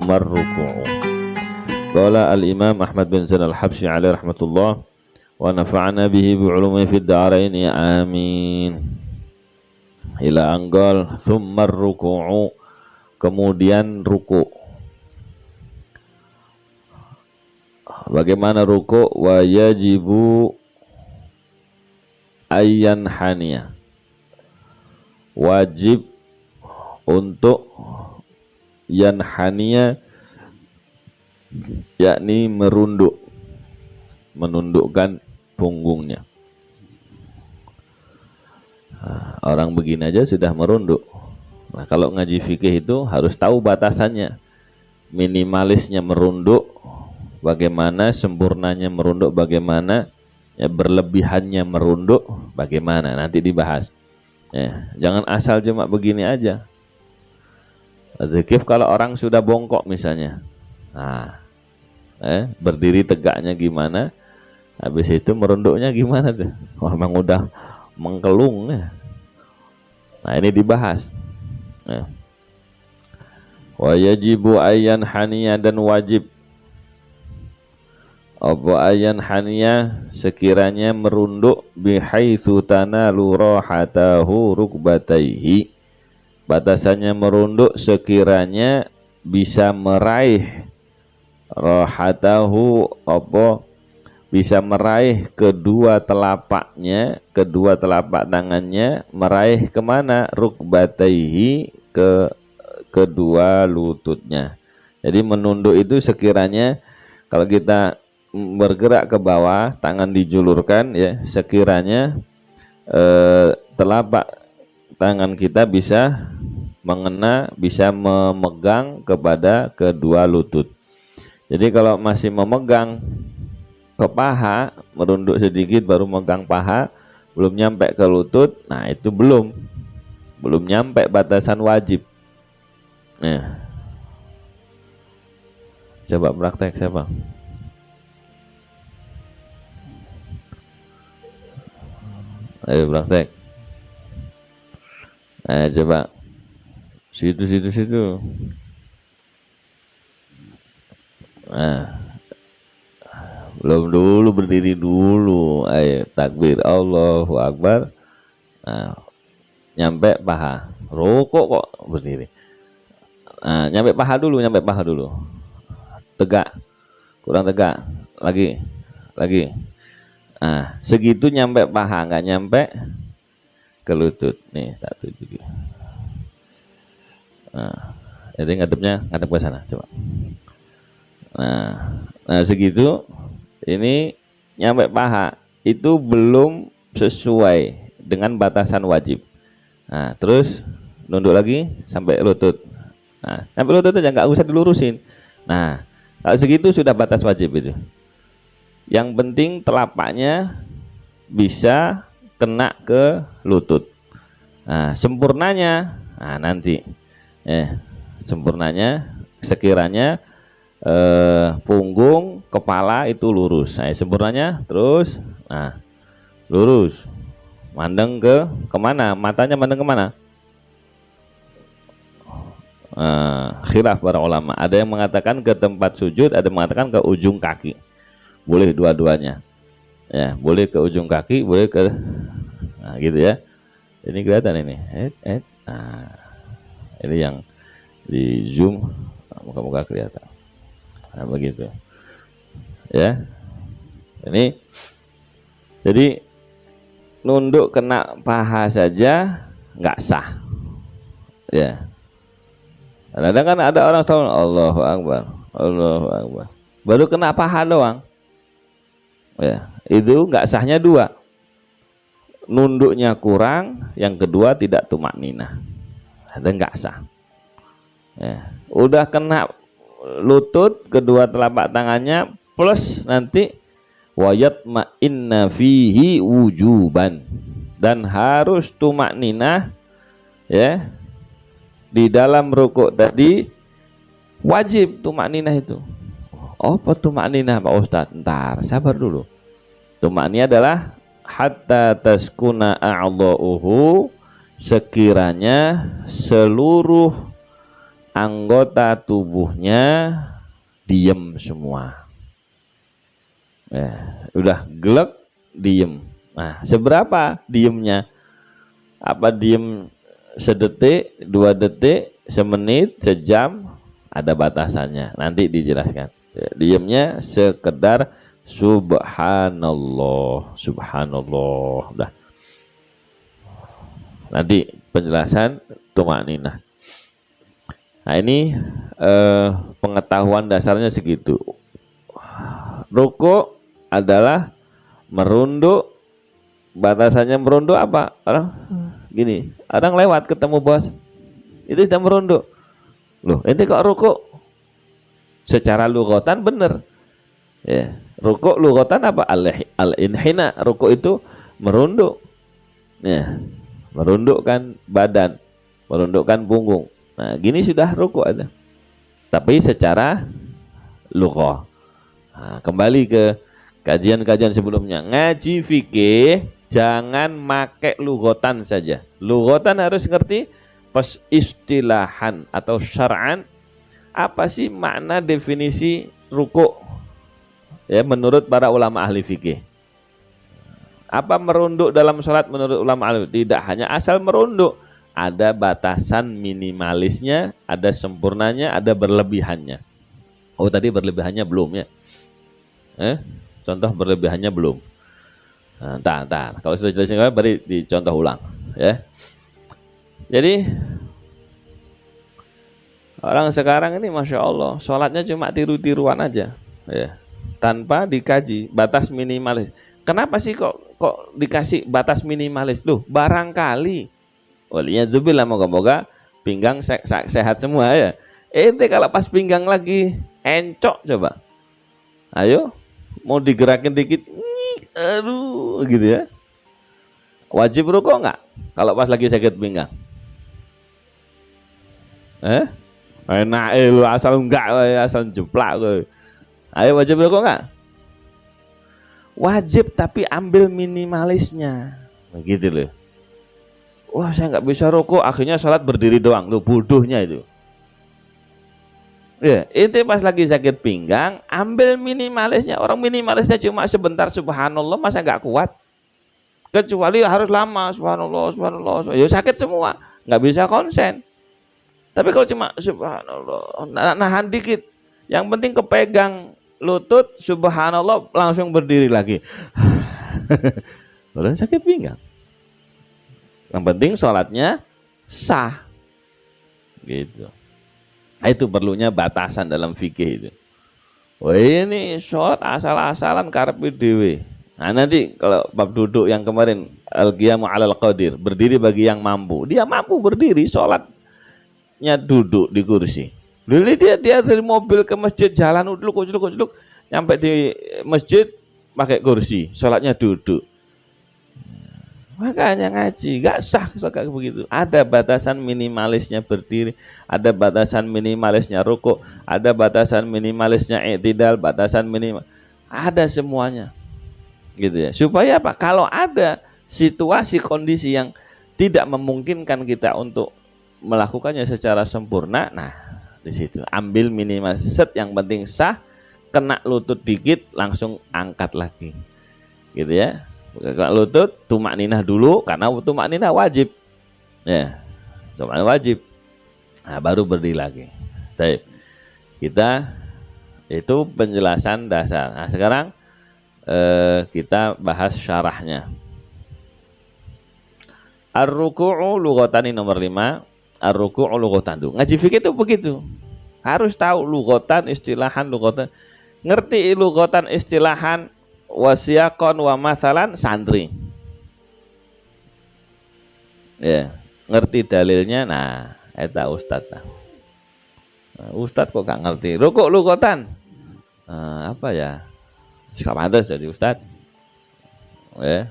summar ruku'u. Qala al-Imam Ahmad bin Zain al-Habsyi alaihi rahmatullah wa nafa'ana bihi bi ulumi fid darain amin. Ila anggal summar ruku'u, kemudian ruku'. Bagaimana ruku'? Wa yajibu ayyan haniya, wajib untuk yanhaniya, yakni menundukkan punggungnya. Orang begini aja sudah merunduk. Nah, kalau ngaji fikih itu harus tahu batasannya, minimalisnya merunduk bagaimana, sempurnanya merunduk bagaimana, ya berlebihannya merunduk bagaimana, nanti dibahas. Ya, jangan asal cuma begini aja. Zikif kalau orang sudah bongkok misalnya, nah, berdiri tegaknya gimana, habis itu merunduknya gimana tuh? Wah, memang udah mengkelung ya. Nah, ini dibahas. Ya. Wa yajibu ayyan haniya, dan wajib apa ayyan haniya, sekiranya merunduk bihaitsu tanalu rahatahu rukbataihi, batasannya merunduk sekiranya bisa meraih rahatahu, apa bisa meraih kedua telapaknya, kedua telapak tangannya, meraih kemana? Rukbataihi, ke kedua lututnya. Jadi menunduk itu sekiranya kalau kita bergerak ke bawah, tangan dijulurkan ya, sekiranya telapak tangan kita bisa mengena, bisa memegang kepada kedua lutut. Jadi kalau masih memegang ke paha, merunduk sedikit baru megang paha, belum nyampe ke lutut, nah itu belum nyampe batasan wajib. Nah, coba praktek siapa? Ayo praktek. Nah, coba situ. Nah, belum dulu, berdiri dulu. Ayo takbir, Allahu Akbar. Nah, nyampe paha, rukuk kok berdiri. Nah, nyampe paha dulu. Tegak, kurang tegak, lagi. Nah, segitu nyampe paha, nggak nyampe ke lutut. Nih, satu juga. Nah, jadi ngadep ke sana, coba. Nah, segitu. Ini nyampe paha, itu belum sesuai dengan batasan wajib. Nah, terus nunduk lagi sampai lutut. Nah, sampai lutut aja, nggak usah dilurusin. Nah, kalau segitu sudah batas wajib itu. Yang penting telapaknya bisa kena ke lutut. Nah, sempurnanya, nah nanti, sempurnanya sekiranya punggung, kepala itu lurus. Nah, sempurnanya terus, nah lurus, mandeng ke kemana? Matanya mandeng kemana? Khilaf para ulama. Ada yang mengatakan ke tempat sujud, ada yang mengatakan ke ujung kaki. Boleh dua-duanya. Ya, boleh ke ujung kaki, boleh ke, nah gitu ya. Ini kelihatan ini. Nah, ini yang di zoom, muka-muka kelihatan. Nah, begitu. Ya. Ini jadi nunduk kena paha saja nggak sah. Ya. Kadang kan ada orang tahu Allahu Akbar, baru kena paha doang. Ya, itu nggak sahnya dua. Nunduknya kurang, yang kedua tidak tumakninah. Ada nggak sah. Ya. Udah kena lutut, kedua telapak tangannya plus nanti wayat ma'inna fihi wujuban, dan harus tumakninah ya di dalam rukuk tadi, wajib tumakninah itu. Apa tumakninah Pak Ustadz? Ntar sabar dulu. Tumakninah adalah hatta taskuna a'dha'uhu, sekiranya seluruh anggota tubuhnya diem semua. Ya, udah gelek diem. Nah, seberapa diemnya? Apa diem sedetik, 2 detik, semenit, sejam? Ada batasannya. Nanti dijelaskan. Ya, diemnya sekedar subhanallah, subhanallah. Udah. Nanti penjelasan tumakninah. Nah ini pengetahuan dasarnya segitu. Ruku adalah merunduk. Batasannya merunduk apa? Orang gini, orang lewat ketemu bos, itu sudah merunduk. Loh, ini kok ruku? Secara lughatan bener. Ya, ruku lughatan apa? Al-inhina. Ruku itu merunduk. Ya, merundukkan badan, merundukkan punggung. Nah, gini sudah ruku ada. Tapi secara lughah. Nah, kembali ke kajian-kajian sebelumnya. Ngaji fikih jangan make lughatan saja. Lughatan harus ngerti, pas istilahan atau syar'an apa sih makna definisi ruku? Ya, menurut para ulama ahli fikih. Apa merunduk dalam sholat menurut ulama ahli? Tidak hanya asal merunduk. Ada batasan minimalisnya, ada sempurnanya, ada berlebihannya. Oh, tadi berlebihannya belum ya? Contoh berlebihannya belum. Nah, entar. Kalau sudah jelasin beri dicontoh ulang, ya. Jadi orang sekarang ini masya Allah, sholatnya cuma tiru-tiruan aja, ya, tanpa dikaji batas minimalis. Kenapa sih kok dikasih batas minimalis? Loh, barangkali waliyadzubillah, moga-moga pinggang sehat semua ya. Ente kalau pas pinggang lagi encok coba. Ayo, mau digerakin dikit, aduh gitu ya. Wajib rukuk enggak kalau pas lagi sakit pinggang? Enak lu asal enggak, asal jeplak. Ayo, wajib rukuk enggak? Wajib, tapi ambil minimalisnya. Begitu loh. Wah, saya nggak bisa rukuk, akhirnya sholat berdiri doang. Loh, bodohnya itu. Ya, itu pas lagi sakit pinggang, ambil minimalisnya. Orang minimalisnya cuma sebentar, subhanallah, masa nggak kuat? Kecuali harus lama, subhanallah, subhanallah. Ya sakit semua, nggak bisa konsen. Tapi kalau cuma subhanallah, nahan dikit. Yang penting kepegang lutut, subhanallah, langsung berdiri lagi. Lalu sakit pinggang. Yang penting sholatnya sah, gitu. Nah, itu perlunya batasan dalam fikih itu. Oh, ini sholat asal-asalan karepe dhewe. Nah, nanti kalau bab duduk yang kemarin al-qiyamu 'alal qadir, berdiri bagi yang mampu. Dia mampu berdiri, sholatnya duduk di kursi. Dulu dia dari mobil ke masjid jalan udluk, nyampe di masjid pakai kursi, sholatnya duduk. Makanya ngaji gak sah kayak begitu. Ada batasan minimalisnya berdiri, ada batasan minimalisnya rukuk, ada batasan minimalisnya i'tidal, batasan minimal, ada semuanya, gitu ya. Supaya apa? Kalau ada situasi kondisi yang tidak memungkinkan kita untuk melakukannya secara sempurna, nah di situ ambil minimal set, yang penting sah. Kena lutut dikit langsung angkat lagi, gitu ya. Kena lutut, tumakninah dulu, karena tumakninah wajib, ya, tumakninah wajib. Nah, baru berdiri lagi. Baik, kita itu penjelasan dasar. Nah, sekarang kita bahas syarahnya. Ar-ruku'u lughatani nomor 5. Ar-ruku'u lughatan. Ngaji fikih itu begitu. Harus tahu lughatan, istilahan, lughatan. Ngerti lughatan, istilahan, wasiyakon wa masalan santri. Ya, ngerti dalilnya. Nah, eta ustad. Nah, ustad kok gak ngerti rukuk lughatan. Apa ya? Gak pantas jadi ustad. Ya.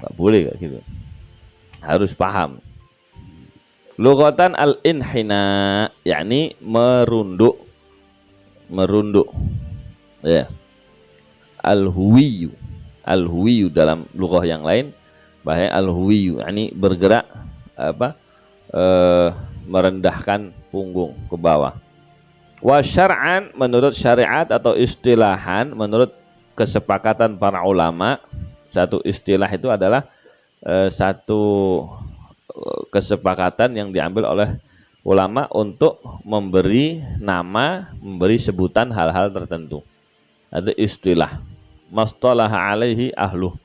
Gak boleh kayak gitu. Harus paham. Lughatan al-inhina, yakni merunduk. Ya. Al-huwiyu dalam lughah yang lain bahaya al-huwiyu, yakni bergerak, apa, merendahkan punggung ke bawah. Wa syar'an, menurut syariat atau istilahan, menurut kesepakatan para ulama, satu istilah itu adalah satu kesepakatan yang diambil oleh ulama untuk memberi nama, memberi sebutan hal-hal tertentu. Ada istilah mastalaha alaihi ahluh,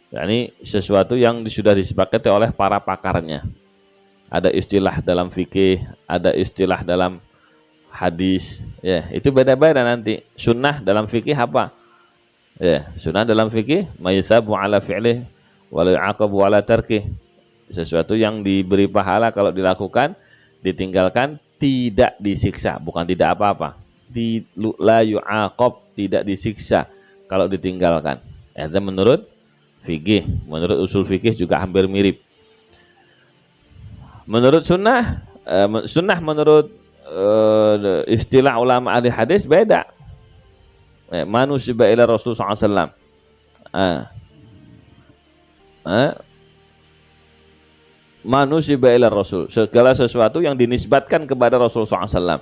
yakni sesuatu yang sudah disepakati oleh para pakarnya. Ada istilah dalam fikih, ada istilah dalam hadis, ya itu beda-beda nanti. Sunnah dalam fikih apa? Ya, sunnah dalam fikih mayusabu ala fi'lih wa la yu'aqabu ala tarkih. Sesuatu yang diberi pahala kalau dilakukan, ditinggalkan tidak disiksa, bukan tidak apa-apa. La yu'aqab, tidak disiksa kalau ditinggalkan. Itu menurut fikih, menurut usul fikih juga hampir mirip. Menurut sunnah, sunnah menurut istilah ulama ahli hadis beda. Manusiba ila Rasul SAW. Manusiba ila Rasul, segala sesuatu yang dinisbatkan kepada Rasul SAW.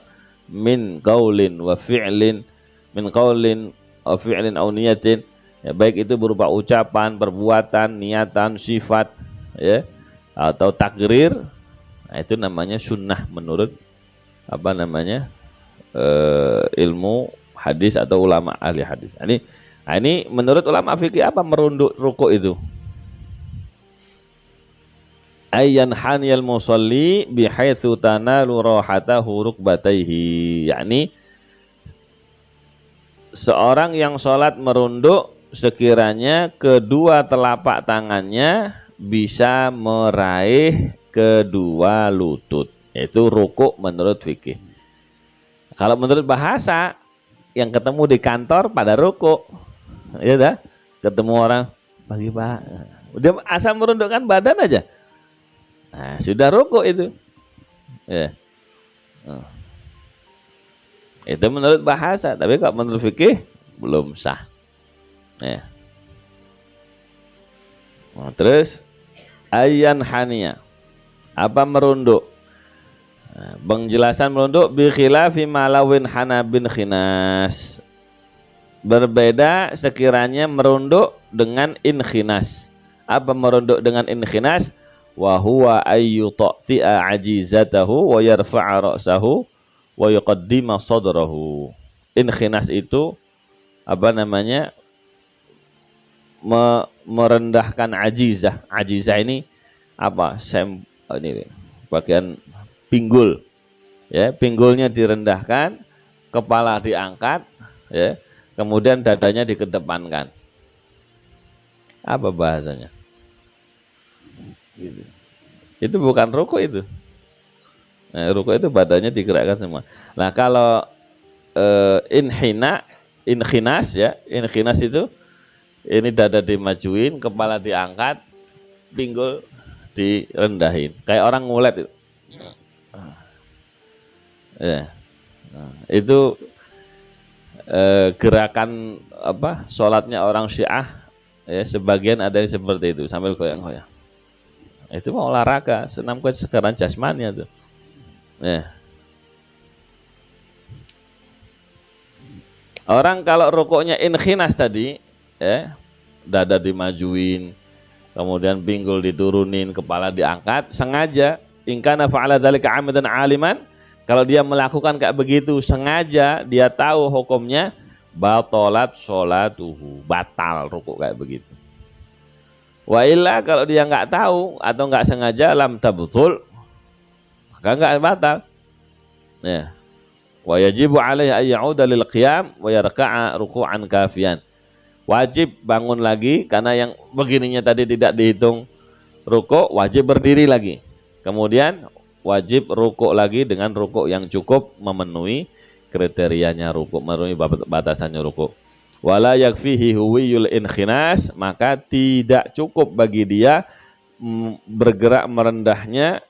Min qaulin wa fi'lin, min qaulin wa fi'lin aw niyatin, ya, baik itu berupa ucapan, perbuatan, niatan, sifat, ya, atau takrir. Nah, itu namanya sunnah menurut apa namanya ilmu hadis atau ulama ahli hadis. Ini menurut ulama fikih apa merunduk rukuk itu? Ayyan haniyal musalli bihaitsu tanalu rahatahu rukbatayhi, yakni seorang yang sholat merunduk sekiranya kedua telapak tangannya bisa meraih kedua lutut, yaitu rukuk menurut fikih. Kalau menurut bahasa, yang ketemu di kantor pada rukuk, ya dah, ketemu orang pagi pak, dia asal merundukkan badan aja, nah, sudah rukuk itu, ya. Itu menurut bahasa, tapi kalau menurut fikih belum sah, ya. Nah, terus ayyan haniya, apa merunduk? Penjelasan merunduk bi khilafi malawin hanabin khinas, berbeda sekiranya merunduk dengan inkhinas. Apa merunduk dengan inkhinas? Wa huwa ayyutati'a ajizatahu wa yarfa'a ra'sahu wa yuqaddima sadrahu. Inkhinas itu apa namanya? Merendahkan ajizah. Ajizah ini apa? Ini bagian pinggul, ya, pinggulnya direndahkan, kepala diangkat, ya, kemudian dadanya dikedepankan. Apa bahasanya? Gitu. Itu bukan rukuk itu. Nah, rukuk itu badannya digerakkan semua. Nah, kalau inkhinas, ya, inkhinas itu ini dada dimajuin, kepala diangkat, pinggul direndahin, kayak orang ngulet itu. Ya, nah, itu gerakan apa? Sholatnya orang Syiah, ya, sebagian ada yang seperti itu sambil goyang-goyang. Itu mau olahraga, senam sekarang jasmani itu. Ya. Orang kalau rukuknya inkhinas tadi, ya, dada dimajuin, kemudian pinggul diturunin, kepala diangkat, sengaja. In kana fa'ala dzalika 'amidan 'aliman, kalau dia melakukan kayak begitu sengaja, dia tahu hukumnya, batalat sholatuhu, batal rukuk kayak begitu. Wa illa, kalau dia nggak tahu atau nggak sengaja, lam tabtul, maka nggak batal. Ya. Wa yajibu alaihi ay ya'uda lil qiyam wa yarka'a ruku'an kafiyan. Wajib bangun lagi, karena yang begininya tadi tidak dihitung rukuk, wajib berdiri lagi. Kemudian wajib rukuk lagi dengan rukuk yang cukup memenuhi kriterianya rukuk, memenuhi batasannya rukuk. Wala yakfihi huwiyul inkhinas, maka tidak cukup bagi dia bergerak merendahnya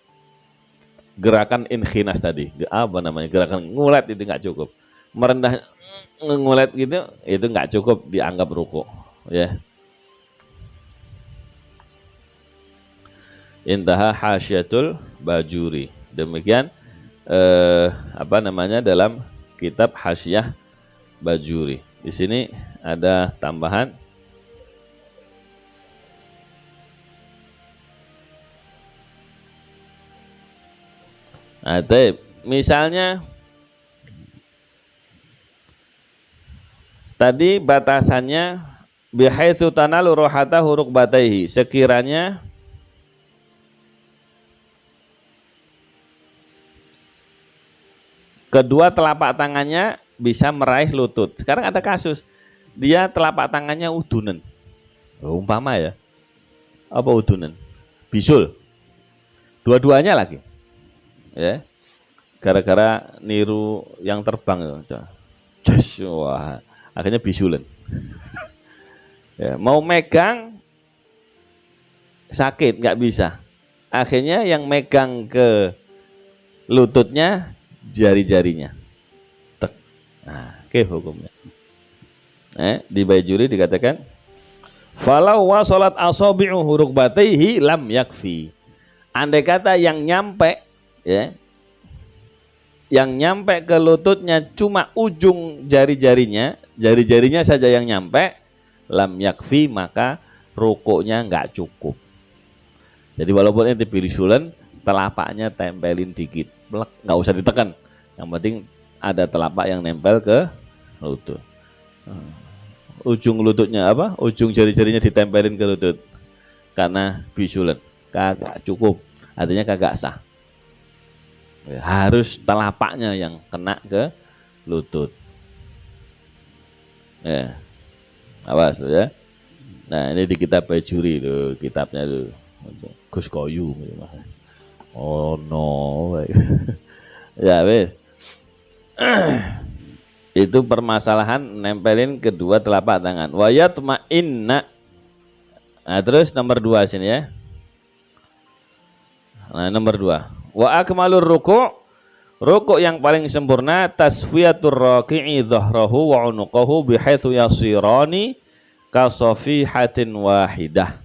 gerakan inkhinas tadi. Apa namanya? Gerakan ngulet itu nggak cukup. Merendah ngulet gitu, itu nggak cukup dianggap rukuk, ya. Intaha hasyiatul Bajuri. Demikian apa namanya dalam kitab Hasyiah Bajuri. Di sini ada tambahan. Nah, misalnya tadi batasannya bihaitsu tanalu rohata huruk bataihi, sekiranya kedua telapak tangannya bisa meraih lutut. Sekarang ada kasus dia telapak tangannya udunan, umpama ya, apa udunan, bisul, dua-duanya lagi, ya, gara-gara niru yang terbang, wah, akhirnya bisulan. Ya, mau megang sakit nggak bisa, akhirnya yang megang ke lututnya jari-jarinya. Nah, oke hukumnya. Di Bajuri dikatakan falau wasalat asabi'u rukbatayhi lam yakfi. Andai kata yang nyampe, ya, yang nyampe ke lututnya cuma ujung jari-jarinya, jari-jarinya saja yang nyampe, lam yakfi, maka rukuknya nggak cukup. Jadi walaupun ini bisulan, telapaknya tempelin dikit, nggak usah ditekan. Yang penting ada telapak yang nempel ke lutut. Ujung lututnya apa? Ujung jari-jarinya ditempelin ke lutut. Karena bisulan, kagak cukup. Artinya kagak sah. Harus telapaknya yang kena ke lutut. Ya, awas loh ya. Nah, ini di kitab Bajuri tuh, kitabnya tuh Gus Koyu. Oh no. Ya wes. Itu permasalahan nempelin kedua telapak tangan. Wayat ma'inna. Nah, terus nomor 2 sini ya. Nah, nomor 2. Wa akmalur ruku'. Ruku' yang paling sempurna tasfiyatur raki'i dhahrahu wa unuqahu bihaitsu yasirani ka safihatin wahidah.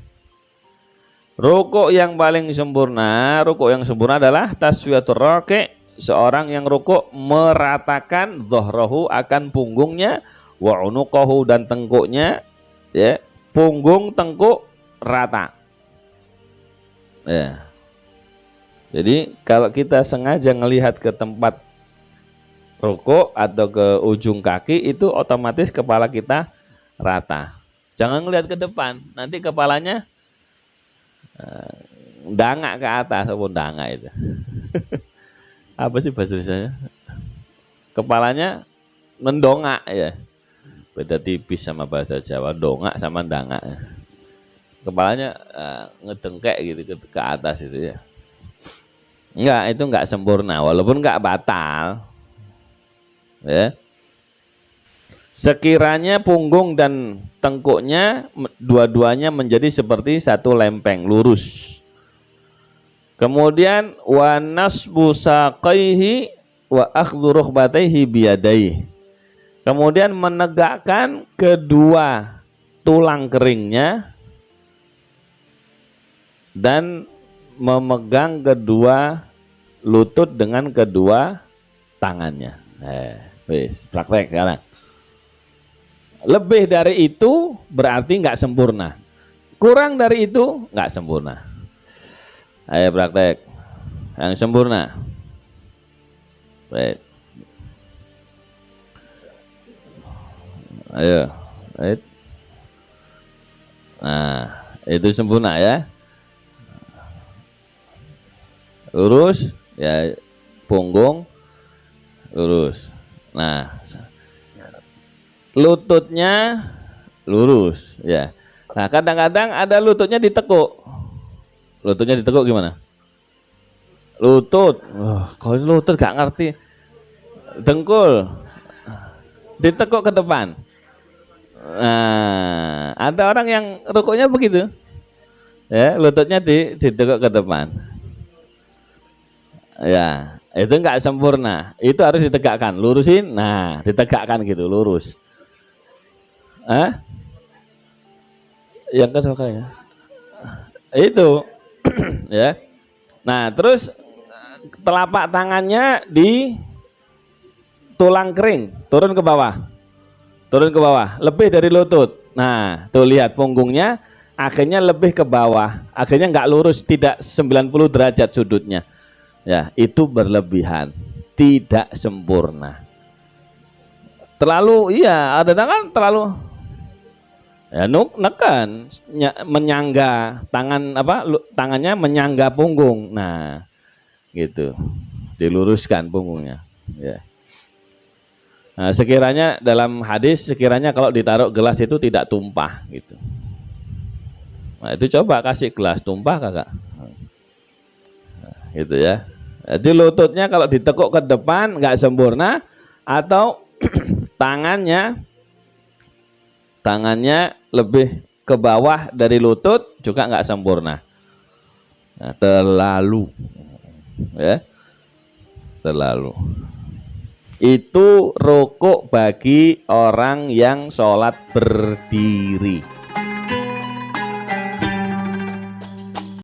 Ruku' yang paling sempurna, ruku' yang sempurna adalah tasfiyatur raki', seorang yang rukuk meratakan dhahrahu, akan punggungnya, wa unuqahu, dan tengkuknya, ya, punggung tengkuk rata. Ya. Jadi kalau kita sengaja ngelihat ke tempat rukuk atau ke ujung kaki, itu otomatis kepala kita rata. Jangan ngelihat ke depan, nanti kepalanya dangak ke atas, ataupun dangak itu. Apa sih bahasa Indonesianya? Kepalanya mendongak ya. Beda tipis sama bahasa Jawa, dongak sama dangak. Kepalanya ngedengkek gitu ke atas itu ya. Enggak, itu enggak sempurna, walaupun enggak batal. Ya. Sekiranya punggung dan tengkuknya dua-duanya menjadi seperti satu lempeng lurus. Kemudian wa nasbu saqaihi wa akhdhu rukbatayhi biyadaihi. Kemudian menegakkan kedua tulang keringnya dan memegang kedua lutut dengan kedua tangannya. Wis, praktek sekarang. Lebih dari itu berarti nggak sempurna. Kurang dari itu nggak sempurna. Ayo praktek yang sempurna. Baik. Ayo. Baik. Nah, itu sempurna ya. Lurus ya, punggung lurus. Nah, lututnya lurus ya. Nah, kadang-kadang ada lututnya ditekuk. Lututnya ditekuk gimana? Lutut, kalau lutut gak ngerti. Dengkul ditekuk ke depan. Nah, ada orang yang rukuknya begitu. Ya, lututnya ditekuk ke depan. Ya, itu nggak sempurna. Itu harus ditegakkan, lurusin. Nah, ditegakkan gitu, lurus. Yang kedua ya. Itu ya. Nah, terus telapak tangannya di tulang kering, turun ke bawah. Turun ke bawah, lebih dari lutut. Nah, tuh lihat punggungnya akhirnya lebih ke bawah. Akhirnya nggak lurus, tidak 90 derajat sudutnya. Ya, itu berlebihan, tidak sempurna. Terlalu, iya, ada kan terlalu ya neken menyangga tangan tangannya menyangga punggung. Nah, gitu. Diluruskan punggungnya. Ya. Nah, sekiranya dalam hadis sekiranya kalau ditaruh gelas itu tidak tumpah gitu. Nah, itu coba kasih gelas tumpah kagak? Nah, gitu ya. Jadi lututnya kalau ditekuk ke depan nggak sempurna, atau tangannya lebih ke bawah dari lutut juga nggak sempurna. Nah, terlalu ya, terlalu. Itu rukuk bagi orang yang sholat berdiri.